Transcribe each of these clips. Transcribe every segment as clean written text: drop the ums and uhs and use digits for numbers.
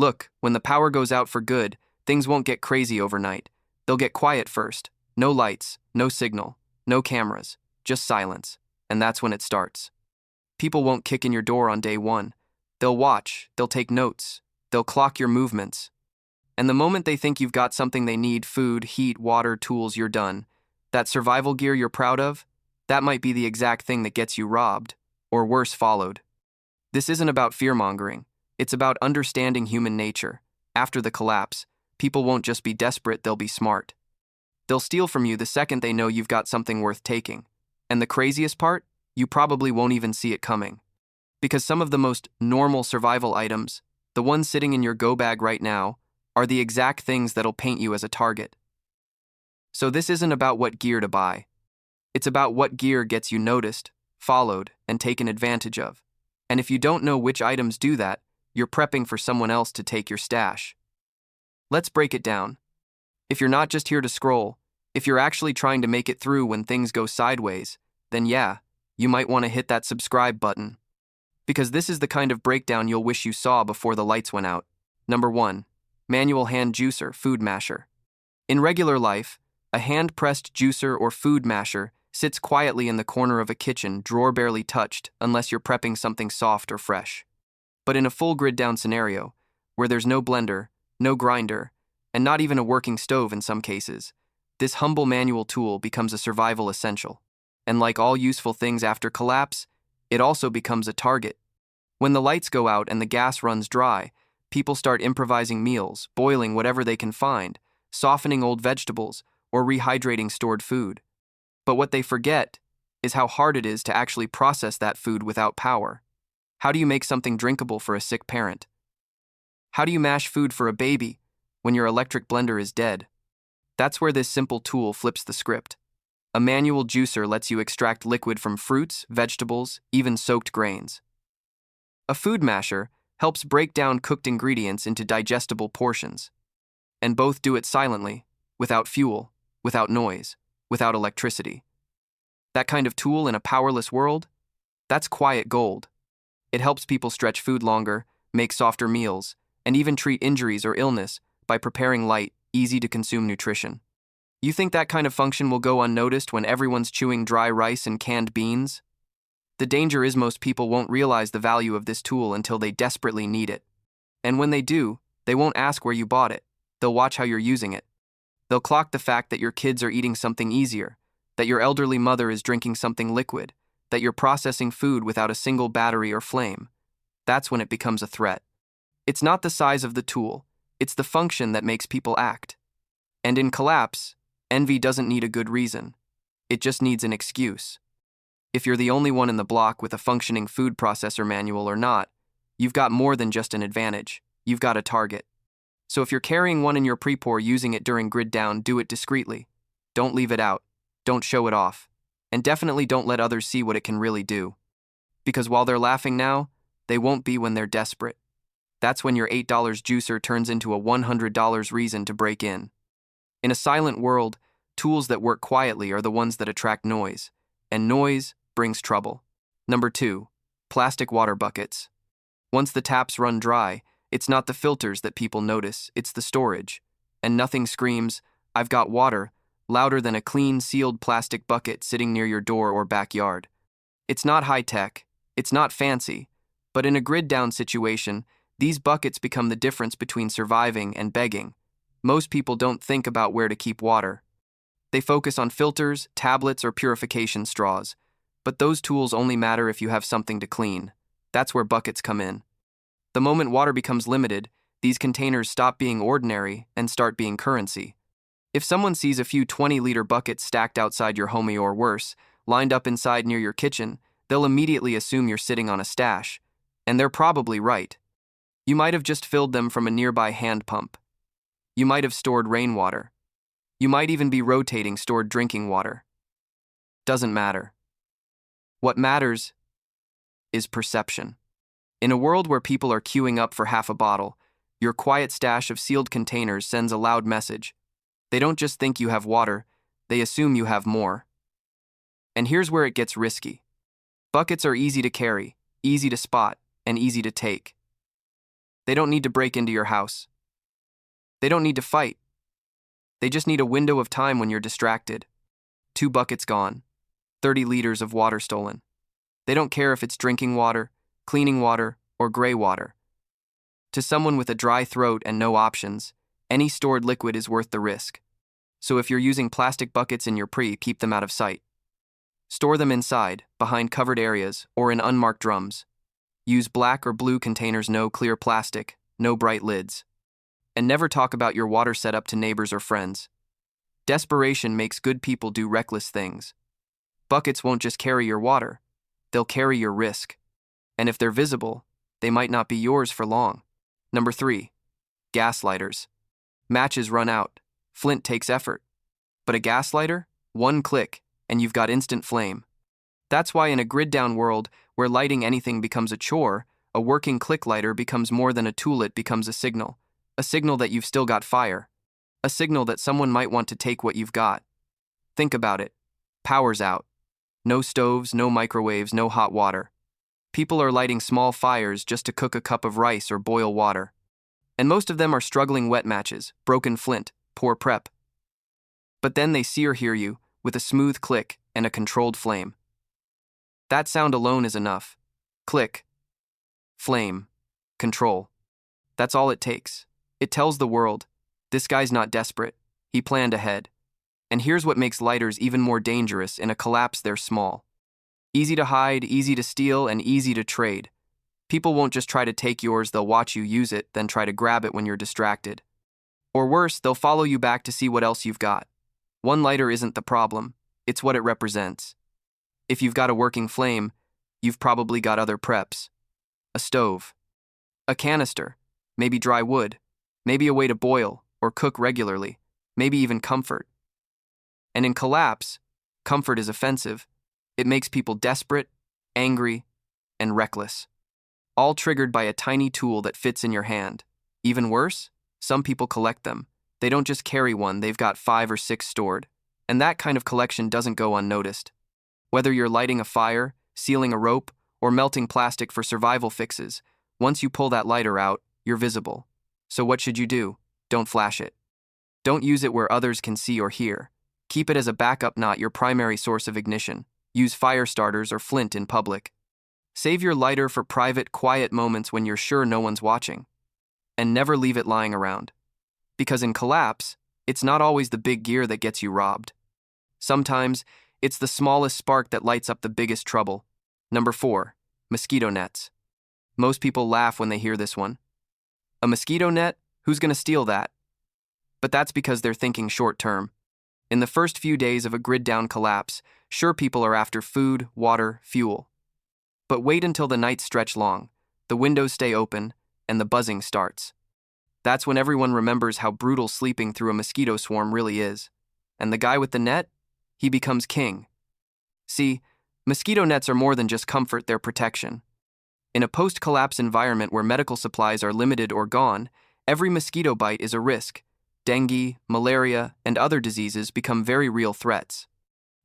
Look, when the power goes out for good, things won't get crazy overnight. They'll get quiet first. No lights, no signal, no cameras, just silence. And that's when it starts. People won't kick in your door on day one. They'll watch, they'll take notes, they'll clock your movements. And the moment they think you've got something they need, food, heat, water, tools, you're done. That survival gear you're proud of, that might be the exact thing that gets you robbed, or worse, followed. This isn't about fear-mongering. It's about understanding human nature. After the collapse, people won't just be desperate, they'll be smart. They'll steal from you the second they know you've got something worth taking. And the craziest part? You probably won't even see it coming. Because some of the most normal survival items, the ones sitting in your go bag right now, are the exact things that'll paint you as a target. So this isn't about what gear to buy. It's about what gear gets you noticed, followed, and taken advantage of. And if you don't know which items do that, you're prepping for someone else to take your stash. Let's break it down. If you're not just here to scroll, if you're actually trying to make it through when things go sideways, then yeah, you might want to hit that subscribe button. Because this is the kind of breakdown you'll wish you saw before the lights went out. Number 1. Manual hand juicer, food masher. In regular life, a hand-pressed juicer or food masher sits quietly in the corner of a kitchen, drawer barely touched, unless you're prepping something soft or fresh. But in a full grid-down scenario, where there's no blender, no grinder, and not even a working stove in some cases, this humble manual tool becomes a survival essential. And like all useful things after collapse, it also becomes a target. When the lights go out and the gas runs dry, people start improvising meals, boiling whatever they can find, softening old vegetables, or rehydrating stored food. But what they forget is how hard it is to actually process that food without power. How do you make something drinkable for a sick parent? How do you mash food for a baby when your electric blender is dead? That's where this simple tool flips the script. A manual juicer lets you extract liquid from fruits, vegetables, even soaked grains. A food masher helps break down cooked ingredients into digestible portions. And both do it silently, without fuel, without noise, without electricity. That kind of tool in a powerless world? That's quiet gold. It helps people stretch food longer, make softer meals, and even treat injuries or illness by preparing light, easy-to-consume nutrition. You think that kind of function will go unnoticed when everyone's chewing dry rice and canned beans? The danger is most people won't realize the value of this tool until they desperately need it. And when they do, they won't ask where you bought it. They'll watch how you're using it. They'll clock the fact that your kids are eating something easier, that your elderly mother is drinking something liquid, that you're processing food without a single battery or flame. That's when it becomes a threat. It's not the size of the tool, it's the function that makes people act. And in collapse, envy doesn't need a good reason. It just needs an excuse. If you're the only one in the block with a functioning food processor manual or not, you've got more than just an advantage. You've got a target. So if you're carrying one in your pre-pour using it during grid down, do it discreetly. Don't leave it out. Don't show it off. And definitely don't let others see what it can really do. Because while they're laughing now, they won't be when they're desperate. That's when your $8 juicer turns into a $100 reason to break in. In a silent world, tools that work quietly are the ones that attract noise. And noise brings trouble. Number 2, plastic water buckets. Once the taps run dry, it's not the filters that people notice, it's the storage. And nothing screams, "I've got water," louder than a clean, sealed plastic bucket sitting near your door or backyard. It's not high-tech, it's not fancy, but in a grid-down situation, these buckets become the difference between surviving and begging. Most people don't think about where to keep water. They focus on filters, tablets, or purification straws. But those tools only matter if you have something to clean. That's where buckets come in. The moment water becomes limited, these containers stop being ordinary and start being currency. If someone sees a few 20-liter buckets stacked outside your home or worse, lined up inside near your kitchen, they'll immediately assume you're sitting on a stash. And they're probably right. You might have just filled them from a nearby hand pump. You might have stored rainwater. You might even be rotating stored drinking water. Doesn't matter. What matters is perception. In a world where people are queuing up for half a bottle, your quiet stash of sealed containers sends a loud message. They don't just think you have water, they assume you have more. And here's where it gets risky. Buckets are easy to carry, easy to spot, and easy to take. They don't need to break into your house. They don't need to fight. They just need a window of time when you're distracted. 2 buckets gone. 30 liters of water stolen. They don't care if it's drinking water, cleaning water, or gray water. To someone with a dry throat and no options, any stored liquid is worth the risk. So if you're using plastic buckets in your keep them out of sight. Store them inside, behind covered areas, or in unmarked drums. Use black or blue containers, no clear plastic, no bright lids. And never talk about your water setup to neighbors or friends. Desperation makes good people do reckless things. Buckets won't just carry your water, they'll carry your risk. And if they're visible, they might not be yours for long. Number 3. Gas lighters. Matches run out. Flint takes effort. But a gas lighter? 1 click, and you've got instant flame. That's why in a grid-down world where lighting anything becomes a chore, a working click lighter becomes more than a tool, it becomes a signal. A signal that you've still got fire. A signal that someone might want to take what you've got. Think about it. Power's out. No stoves, no microwaves, no hot water. People are lighting small fires just to cook a cup of rice or boil water. And most of them are struggling wet matches, broken flint, poor prep. But then they see or hear you with a smooth click and a controlled flame. That sound alone is enough. Click. Flame. Control. That's all it takes. It tells the world, this guy's not desperate, he planned ahead. And here's what makes lighters even more dangerous in a collapse: they're small. Easy to hide, easy to steal, and easy to trade. People won't just try to take yours, they'll watch you use it, then try to grab it when you're distracted. Or worse, they'll follow you back to see what else you've got. One lighter isn't the problem, it's what it represents. If you've got a working flame, you've probably got other preps. A stove. A canister. Maybe dry wood. Maybe a way to boil or cook regularly. Maybe even comfort. And in collapse, comfort is offensive. It makes people desperate, angry, and reckless. All triggered by a tiny tool that fits in your hand. Even worse, some people collect them. They don't just carry one, they've got 5 or 6 stored. And that kind of collection doesn't go unnoticed. Whether you're lighting a fire, sealing a rope, or melting plastic for survival fixes, once you pull that lighter out, you're visible. So what should you do? Don't flash it. Don't use it where others can see or hear. Keep it as a backup, not your primary source of ignition. Use fire starters or flint in public. Save your lighter for private, quiet moments when you're sure no one's watching. And never leave it lying around. Because in collapse, it's not always the big gear that gets you robbed. Sometimes, it's the smallest spark that lights up the biggest trouble. Number 4. Mosquito nets. Most people laugh when they hear this one. A mosquito net? Who's gonna steal that? But that's because they're thinking short term. In the first few days of a grid-down collapse, sure, people are after food, water, fuel. But wait until the nights stretch long, the windows stay open, and the buzzing starts. That's when everyone remembers how brutal sleeping through a mosquito swarm really is. And the guy with the net? He becomes king. See, mosquito nets are more than just comfort, they're protection. In a post-collapse environment where medical supplies are limited or gone, every mosquito bite is a risk. Dengue, malaria, and other diseases become very real threats.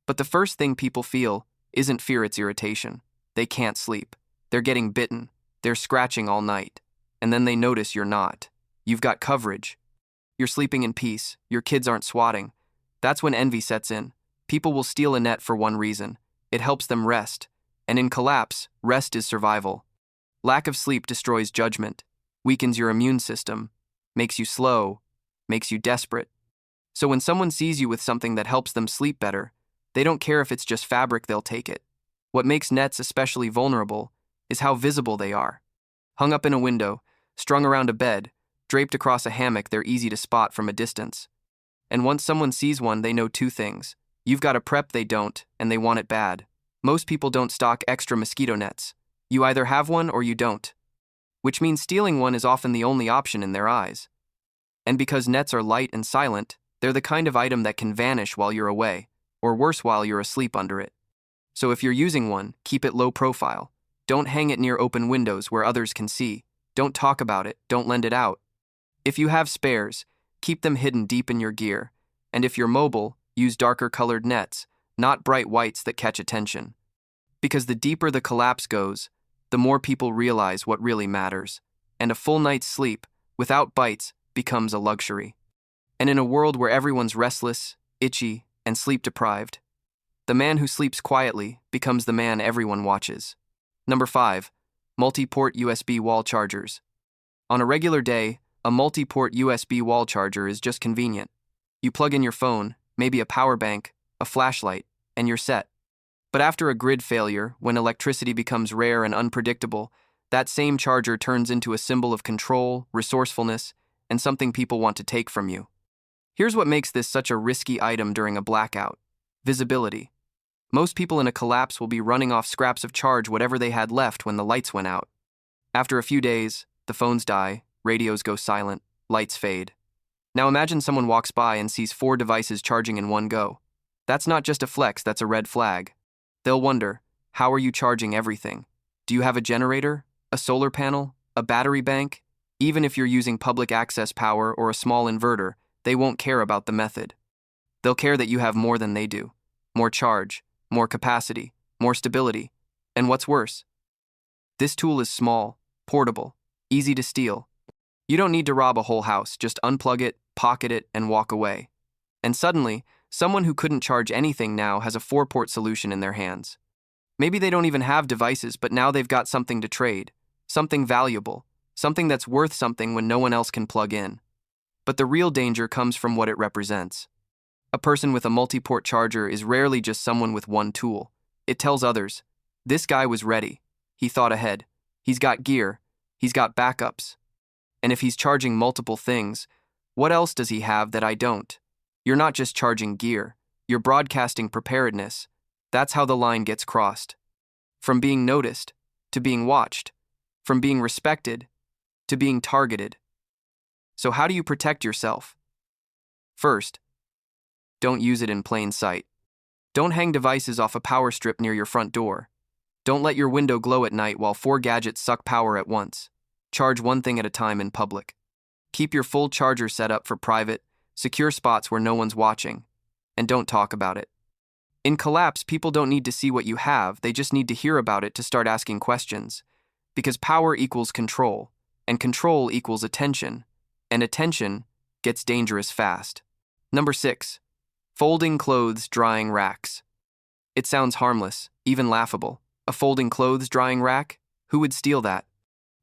But the first thing people feel isn't fear, it's irritation. They can't sleep. They're getting bitten. They're scratching all night. And then they notice you're not. You've got coverage. You're sleeping in peace. Your kids aren't swatting. That's when envy sets in. People will steal a net for one reason. It helps them rest. And in collapse, rest is survival. Lack of sleep destroys judgment, weakens your immune system, makes you slow, makes you desperate. So when someone sees you with something that helps them sleep better, they don't care if it's just fabric, they'll take it. What makes nets especially vulnerable is how visible they are. Hung up in a window, strung around a bed, draped across a hammock, they're easy to spot from a distance. And once someone sees one, they know 2 things. You've got a prep, they don't, and they want it bad. Most people don't stock extra mosquito nets. You either have one or you don't. Which means stealing one is often the only option in their eyes. And because nets are light and silent, they're the kind of item that can vanish while you're away, or worse, while you're asleep under it. So if you're using one, keep it low profile. Don't hang it near open windows where others can see. Don't talk about it, don't lend it out. If you have spares, keep them hidden deep in your gear. And if you're mobile, use darker colored nets, not bright whites that catch attention. Because the deeper the collapse goes, the more people realize what really matters. and a full night's sleep, without bites, becomes a luxury. And in a world where everyone's restless, itchy, and sleep-deprived, the man who sleeps quietly becomes the man everyone watches. Number 5. Multi-port USB wall chargers. On a regular day, a multi-port USB wall charger is just convenient. You plug in your phone, maybe a power bank, a flashlight, and you're set. But after a grid failure, when electricity becomes rare and unpredictable, that same charger turns into a symbol of control, resourcefulness, and something people want to take from you. Here's what makes this such a risky item during a blackout: visibility. Most people in a collapse will be running off scraps of charge whatever they had left when the lights went out. After a few days, the phones die, radios go silent, lights fade. Now imagine someone walks by and sees 4 devices charging in one go. That's not just a flex, that's a red flag. They'll wonder, how are you charging everything? Do you have a generator, a solar panel, a battery bank? Even if you're using public access power or a small inverter, they won't care about the method. They'll care that you have more than they do. More charge, more capacity, more stability. And what's worse? This tool is small, portable, easy to steal. You don't need to rob a whole house, just unplug it, pocket it, and walk away. And suddenly, someone who couldn't charge anything now has a 4-port solution in their hands. Maybe they don't even have devices, but now they've got something to trade, something valuable, something that's worth something when no one else can plug in. But the real danger comes from what it represents. A person with a multi-port charger is rarely just someone with one tool. It tells others, this guy was ready. He thought ahead. He's got gear. He's got backups. And if he's charging multiple things, what else does he have that I don't? You're not just charging gear. You're broadcasting preparedness. That's how the line gets crossed. From being noticed to being watched. From being respected to being targeted. So how do you protect yourself? First, don't use it in plain sight. Don't hang devices off a power strip near your front door. Don't let your window glow at night while 4 gadgets suck power at once. Charge one thing at a time in public. Keep your full charger set up for private, secure spots where no one's watching. And don't talk about it. In collapse, people don't need to see what you have, they just need to hear about it to start asking questions. Because power equals control, and control equals attention, and attention gets dangerous fast. Number 6. Folding clothes drying racks. It sounds harmless, even laughable. A folding clothes drying rack? Who would steal that?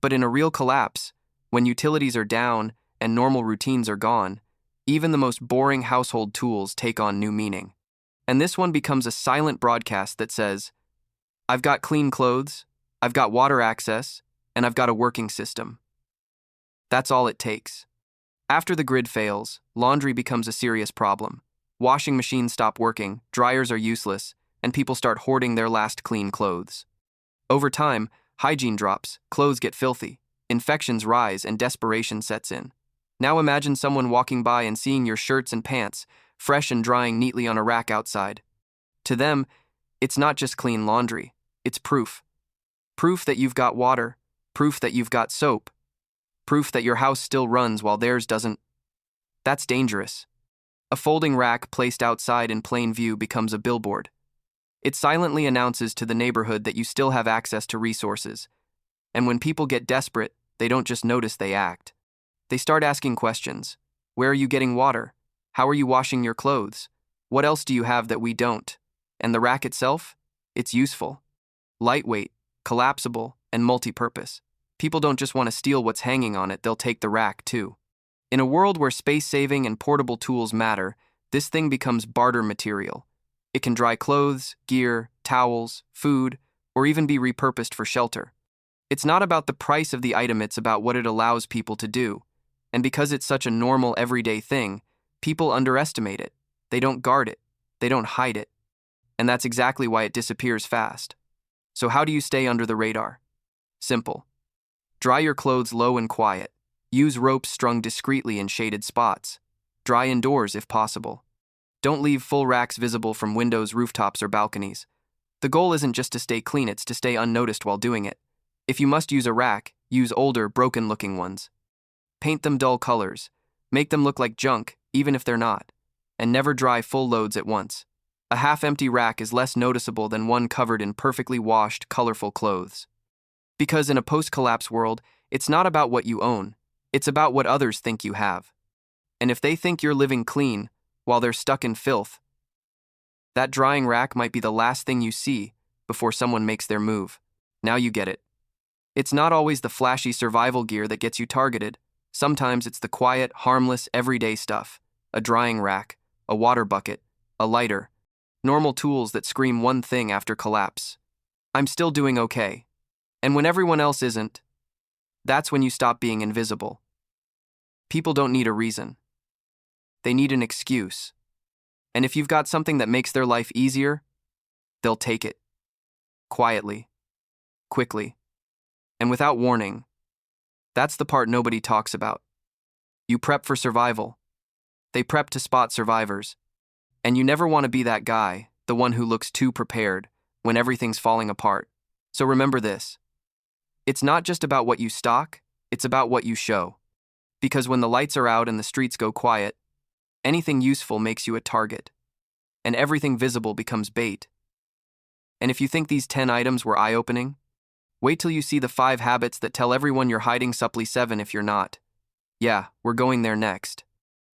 But in a real collapse, when utilities are down and normal routines are gone, even the most boring household tools take on new meaning. And this one becomes a silent broadcast that says, I've got clean clothes, I've got water access, and I've got a working system. That's all it takes. After the grid fails, laundry becomes a serious problem. Washing machines stop working, dryers are useless, and people start hoarding their last clean clothes. Over time, hygiene drops, clothes get filthy, infections rise, and desperation sets in. Now imagine someone walking by and seeing your shirts and pants, fresh and drying neatly on a rack outside. To them, it's not just clean laundry, it's proof. Proof that you've got water, proof that you've got soap, proof that your house still runs while theirs doesn't. That's dangerous. A folding rack placed outside in plain view becomes a billboard. It silently announces to the neighborhood that you still have access to resources. And when people get desperate, they don't just notice, they act. They start asking questions. Where are you getting water? How are you washing your clothes? What else do you have that we don't? And the rack itself? It's useful. Lightweight, collapsible, and multi-purpose. People don't just want to steal what's hanging on it, they'll take the rack too. In a world where space-saving and portable tools matter, this thing becomes barter material. It can dry clothes, gear, towels, food, or even be repurposed for shelter. It's not about the price of the item, it's about what it allows people to do. And because it's such a normal, everyday thing, people underestimate it. They don't guard it. They don't hide it. And that's exactly why it disappears fast. So how do you stay under the radar? Simple. Dry your clothes low and quiet. Use ropes strung discreetly in shaded spots. Dry indoors if possible. Don't leave full racks visible from windows, rooftops, or balconies. The goal isn't just to stay clean, it's to stay unnoticed while doing it. If you must use a rack, use older, broken-looking ones. Paint them dull colors. Make them look like junk, even if they're not. And never dry full loads at once. A half-empty rack is less noticeable than one covered in perfectly washed, colorful clothes. Because in a post-collapse world, It's not about what you own, it's about what others think you have. And if they think you're living clean while they're stuck in filth, that drying rack might be the last thing you see before someone makes their move. Now you get it. It's not always the flashy survival gear that gets you targeted. Sometimes it's the quiet, harmless, everyday stuff. A drying rack, a water bucket, a lighter. Normal tools that scream one thing after collapse: I'm still doing okay. And when everyone else isn't, that's when you stop being invisible. People don't need a reason. They need an excuse. And if you've got something that makes their life easier, they'll take it. Quietly. Quickly. And without warning. That's the part nobody talks about. You prep for survival. They prep to spot survivors. And you never want to be that guy, the one who looks too prepared when everything's falling apart. So remember this. It's not just about what you stock, it's about what you show. Because when the lights are out and the streets go quiet, anything useful makes you a target. And everything visible becomes bait. And if you think these 10 items were eye-opening, wait till you see the 5 habits that tell everyone you're hiding supply 7 if you're not. Yeah, we're going there next.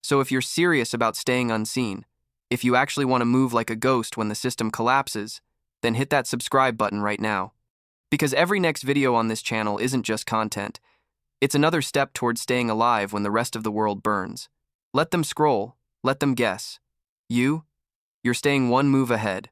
So if you're serious about staying unseen, if you actually want to move like a ghost when the system collapses, then hit that subscribe button right now. Because every next video on this channel isn't just content, it's another step towards staying alive when the rest of the world burns. Let them scroll, let them guess. You're staying one move ahead.